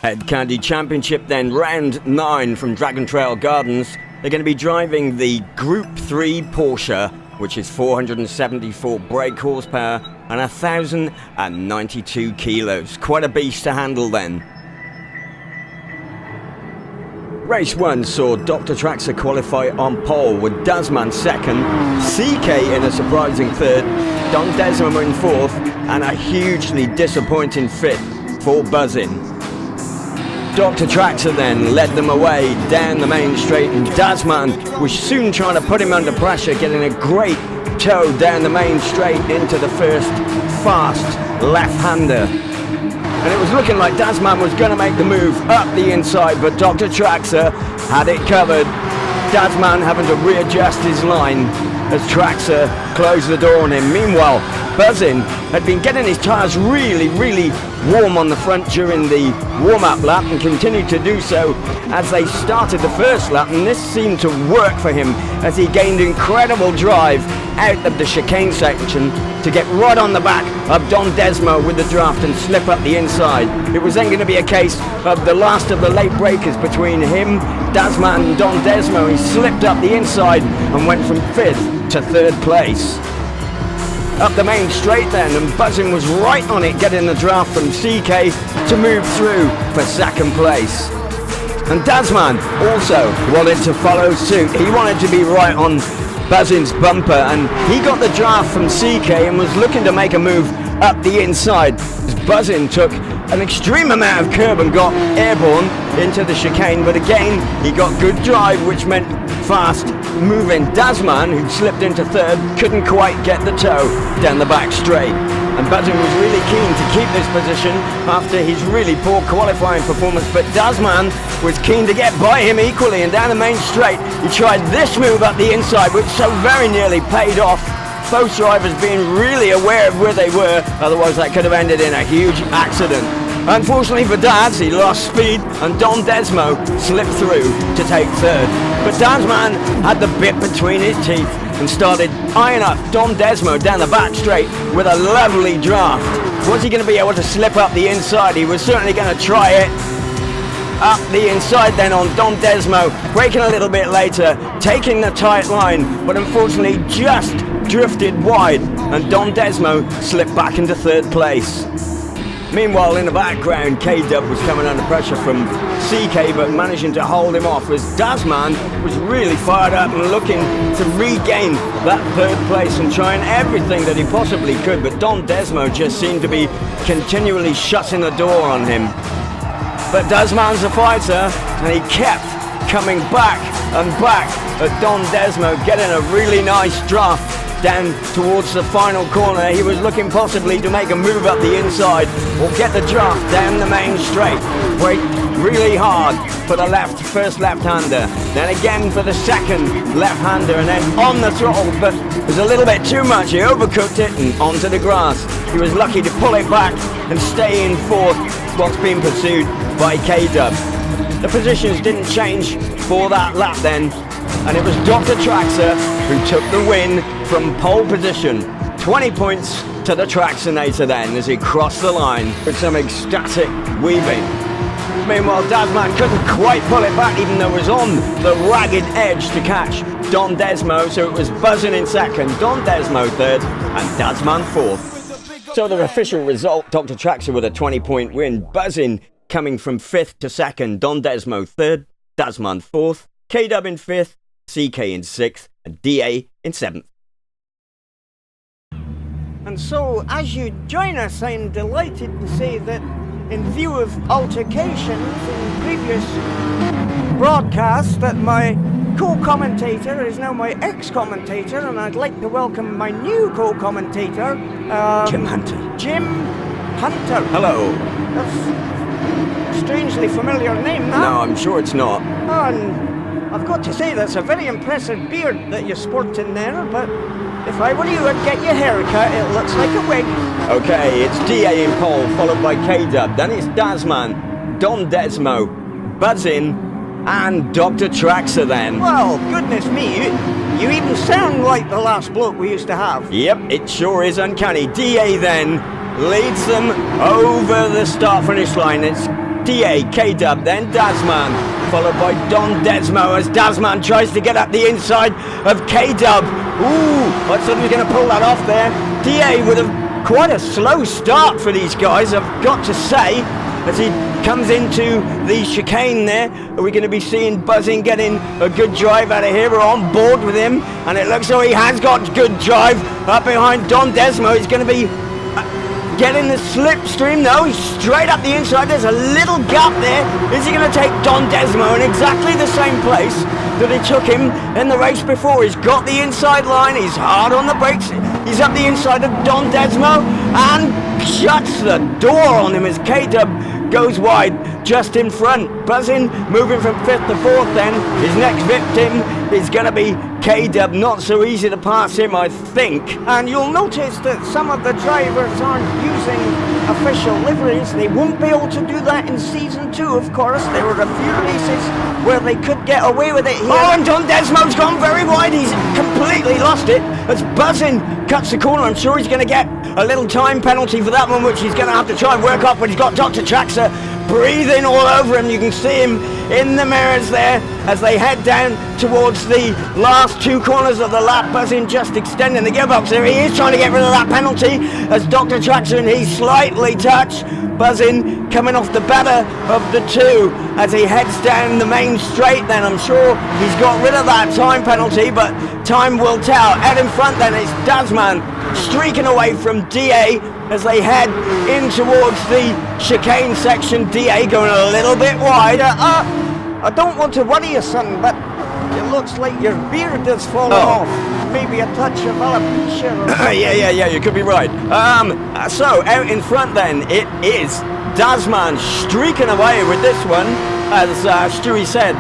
Head County Championship then, round 9 from Dragon Trail Gardens. They're going to be driving the Group 3 Porsche, which is 474 brake horsepower and 1,092 kilos. Quite a beast to handle then. Race 1 saw Dr. Traxxer qualify on pole with Dazman second, CK in a surprising third, Don Desmo in fourth, and a hugely disappointing fifth for Buzzin. Dr. Traxxer then led them away down the main straight, and Dazman was soon trying to put him under pressure, getting a great tow down the main straight into the first fast left-hander. And it was looking like Dazman was going to make the move up the inside, but Dr. Traxxer had it covered. Dazman having to readjust his line as Traxxer closed the door on him. Meanwhile, Buzzin had been getting his tyres really warm on the front during the warm-up lap and continued to do so as they started the first lap, and this seemed to work for him as he gained incredible drive out of the chicane section to get right on the back of Don Desmo with the draft and slip up the inside. It was then going to be a case of the last of the late breakers between him, Dazman and Don Desmo. He slipped up the inside and went from 5th to 3rd place. Up the main straight then, and Buzzin was right on it, getting the draft from CK to move through for 2nd place. And Dazman also wanted to follow suit. He wanted to be right on Buzzin's bumper, and he got the draft from CK and was looking to make a move up the inside as Buzzin took an extreme amount of curb and got airborne into the chicane, but again he got good drive, which meant fast moving. Dazman, who slipped into 3rd, couldn't quite get the tow down the back straight, and Buzzin was really keen to keep this position after his really poor qualifying performance, but Dazman was keen to get by him equally, and down the main straight he tried this move up the inside, which so very nearly paid off. Both drivers being really aware of where they were, otherwise that could have ended in a huge accident. Unfortunately for Daz, he lost speed and Don Desmo slipped through to take 3rd. But Dazman had the bit between his teeth and started eyeing up Don Desmo down the back straight with a lovely draft. Was he going to be able to slip up the inside? He was certainly going to try it. Up the inside then on Don Desmo, braking a little bit later, taking the tight line, but unfortunately just drifted wide, and Don Desmo slipped back into 3rd place. Meanwhile, in the background, K-Dub was coming under pressure from CK, but managing to hold him off as Dazman was really fired up and looking to regain that 3rd place and trying everything that he possibly could, but Don Desmo just seemed to be continually shutting the door on him. But Dazman's a fighter, and he kept coming back and back at Don Desmo, getting a really nice draft down towards the final corner. He was looking possibly to make a move up the inside or get the draft down the main straight. Wait really hard for the first left-hander, then again for the 2nd left-hander, and then on the throttle, but it was a little bit too much. He overcooked it and onto the grass. He was lucky to pull it back and stay in 4th whilst being pursued by K-Dub. The positions didn't change for that lap then, and it was Dr. Traxxer who took the win from pole position. 20 points to the Traxxinator then as he crossed the line with some ecstatic weaving. Meanwhile, Dazman couldn't quite pull it back, even though it was on the ragged edge to catch Don Desmo, so it was Buzzin in 2nd, Don Desmo 3rd, and Dazman 4th. So the official result, Dr. Traxxer with a 20-point win, Buzzin coming from 5th to 2nd, Don Desmo 3rd, Dazman 4th, K-Dub in 5th, CK in 6th, and DA in 7th. And so, as you join us, I'm delighted to say that in view of altercations in previous broadcasts, that my co-commentator is now my ex-commentator, and I'd like to welcome my new co-commentator, Jim Hunter. Jim Hunter. Hello. That's a strangely familiar name, that. No, I'm sure it's not. Oh, and I've got to say, that's a very impressive beard that you sport in there, but if I were you, I'd get your hair cut. It looks like a wig. Okay, it's DA in pole, followed by K-Dub. Then it's Dazman, Don Desmo, Buzzin, and Dr. Traxxer then. Well, goodness me, you even sound like the last bloke we used to have. Yep, it sure is uncanny. DA then leads them over the start-finish line. It's DA, K-Dub, then Dazman, followed by Don Desmo as Dazman tries to get up the inside of K-Dub. Ooh, I thought he was going to pull that off there. DA with quite a slow start for these guys, I've got to say, as he comes into the chicane there. Are we going to be seeing Buzzin getting a good drive out of here? We're on board with him, and it looks like he has got good drive up behind Don Desmo. He's going to be getting the slipstream. No, he's straight up the inside. There's a little gap there. Is he going to take Don Desmo in exactly the same place that he took him in the race before? He's got the inside line. He's hard on the brakes. He's up the inside of Don Desmo and shuts the door on him as K-Dub goes wide just in front. Buzzin moving from 5th to 4th then. His next victim is going to be K-Dub. Not so easy to pass him, I think. And you'll notice that some of the drivers aren't using official liveries. They won't be able to do that in Season 2, of course. There were a few races where they could get away with it here. Oh, and Don Desmo's gone very wide. He's completely lost it as Buzzin cuts the corner. I'm sure he's going to get a little time penalty for that one, which he's going to have to try and work off, but he's got Dr. Traxxer breathing all over him. You can see him in the mirrors there as they head down towards the last two corners of the lap. Buzzin just extending the gearbox there. He is trying to get rid of that penalty as Dr. Traxxer and he slightly touch. Buzzin coming off the better of the two as he heads down the main straight then. I'm sure he's got rid of that time penalty, but time will tell. Out in front then it's Dazman streaking away from DA as they head in towards the chicane section. DA going a little bit wider. I don't want to worry you, son, but it looks like your beard has fallen off. Maybe a touch of alopecia or something. yeah, you could be right. So, out in front then, it is Dazman streaking away with this one, as Stewie said,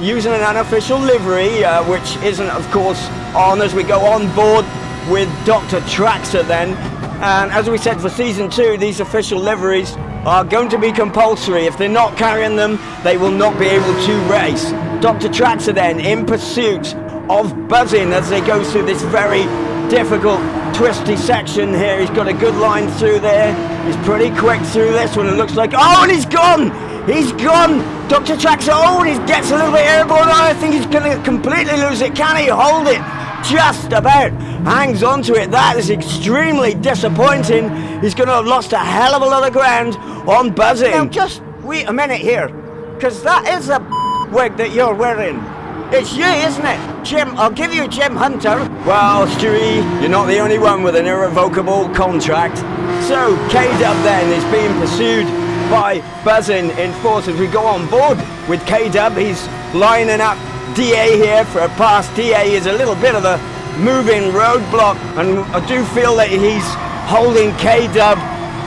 using an unofficial livery, which isn't, of course, on as we go on board with Dr. Traxxer then. And as we said, for Season 2, these official liveries are going to be compulsory. If they're not carrying them, they will not be able to race. Dr. Traxxer then in pursuit of Buzzin as they go through this very difficult, twisty section here. He's got a good line through there. He's pretty quick through this one. It looks like, oh, and he's gone! He's gone! Dr. Traxxer, oh, and he gets a little bit airborne. I think he's going to completely lose it. Can he hold it? Just about hangs on to it. That is extremely disappointing. He's going to have lost a hell of a lot of ground on Buzzin. Now just wait a minute here, because that is a wig that you're wearing. It's you, isn't it? Jim, I'll give you Jim Hunter. Well, Stewie, you're not the only one with an irrevocable contract. So, K-Dub then is being pursued by Buzzin in 4th as we go on board with K-Dub. He's lining up DA here for a pass. DA is a little bit of a moving roadblock, and I do feel that he's holding K-Dub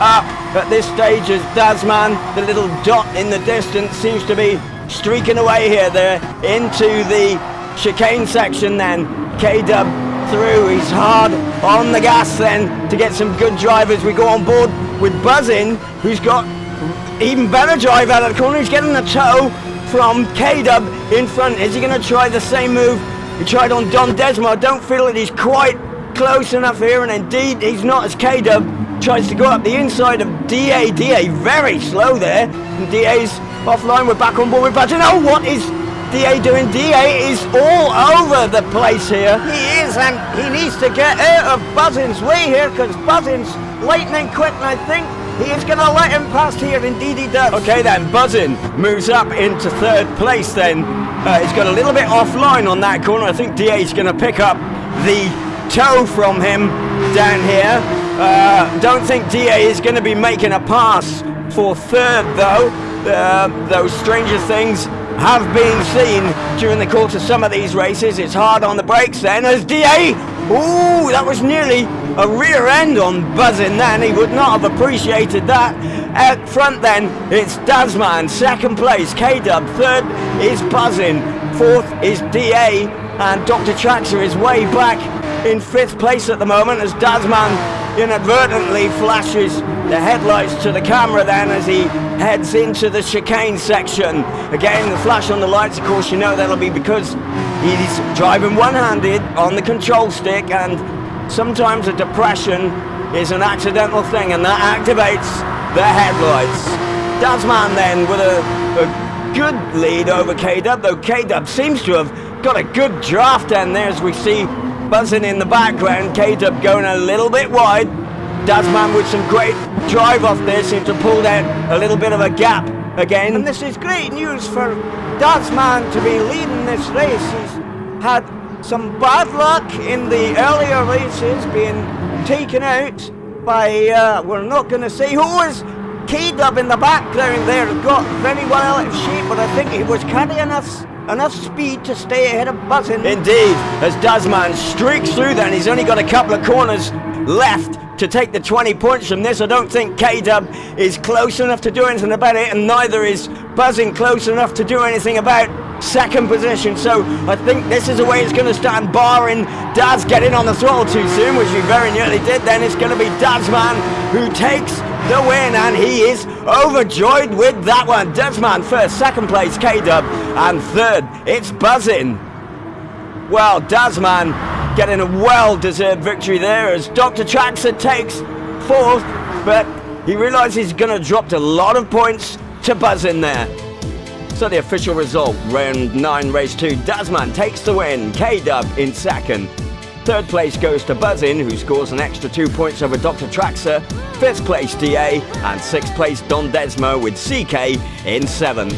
up at this stage as Dazman, the little dot in the distance, seems to be streaking away here there into the chicane section then. K-Dub through, he's hard on the gas then to get some good drive as we go on board with Buzzin, who's got even better drive out of the corner. He's getting a tow from K-Dub in front. Is he going to try the same move he tried on Don Desmo? I don't feel that he's quite close enough here, and indeed he's not, as K-Dub tries to go up the inside of DA. DA very slow there, and DA's offline. We're back on board with Buzzin. Oh, what is DA doing? DA is all over the place here. He is, and he needs to get out of Buzzin's way here, because Buzzin's lightning quick, and I think he is going to let him past here. Indeed he does. Okay then, Buzzin moves up into 3rd place then. He's got a little bit offline on that corner. I think DA's going to pick up the tow from him down here. Don't think DA is going to be making a pass for 3rd though. Those stranger things have been seen during the course of some of these races. It's hard on the brakes then as DA, ooh, that was nearly a rear end on Buzzin then. He would not have appreciated that. Out front then, it's Dazman, 2nd place, K-Dub, 3rd is Buzzin, 4th is DA, and Dr. Traxxer is way back in 5th place at the moment as Dazman inadvertently flashes the headlights to the camera then as he heads into the chicane section. Again, the flash on the lights, of course, you know that'll be because he's driving one-handed on the control stick, and sometimes a depression is an accidental thing, and that activates the headlights. Dazman then with a good lead over K-Dub, though K-Dub seems to have got a good draft end there as we see Buzzin in the background. K-Dub going a little bit wide. Dazman with some great drive off there, seems to pull down a little bit of a gap again. And this is great news for Dazman to be leading this race. He's had some bad luck in the earlier races, being taken out by, we're not going to say who was. K-Dub in the background there got very well out of shape, but I think he was carrying enough speed to stay ahead of Buzzin. Indeed, as Dazman streaks through then, he's only got a couple of corners left to take the 20 points from this. I don't think K-Dub is close enough to do anything about it, and neither is Buzzin close enough to do anything about second position. So I think this is the way it's going to stand, barring Daz getting on the throttle too soon, which he very nearly did. Then it's going to be Dazman who takes the win, and he is overjoyed with that one. Dazman first, second place K-Dub, and third it's Buzzin. Well, Dazman getting a well-deserved victory there as Dr. Traxxer takes fourth, but he realises he's going to drop a lot of points to Buzzin there. So the official result, round 9, race 2, Dazman takes the win, K-Dub in second. Third place goes to Buzzin, who scores an extra 2 points over Dr. Traxxer. Fifth place DA, and sixth place Don Desmo with CK in seventh.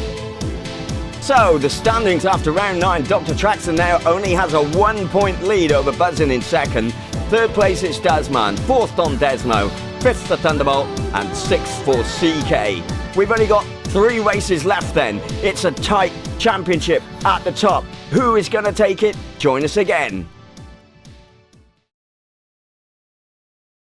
So the standings after round 9, Dr. Traxxer now only has a 1 point lead over Buzzin in second. Third place it's Dazman, fourth Don Desmo, fifth the Thunderbolt, and sixth for CK. We've only got 3 races left then. It's a tight championship at the top. Who is going to take it? Join us again.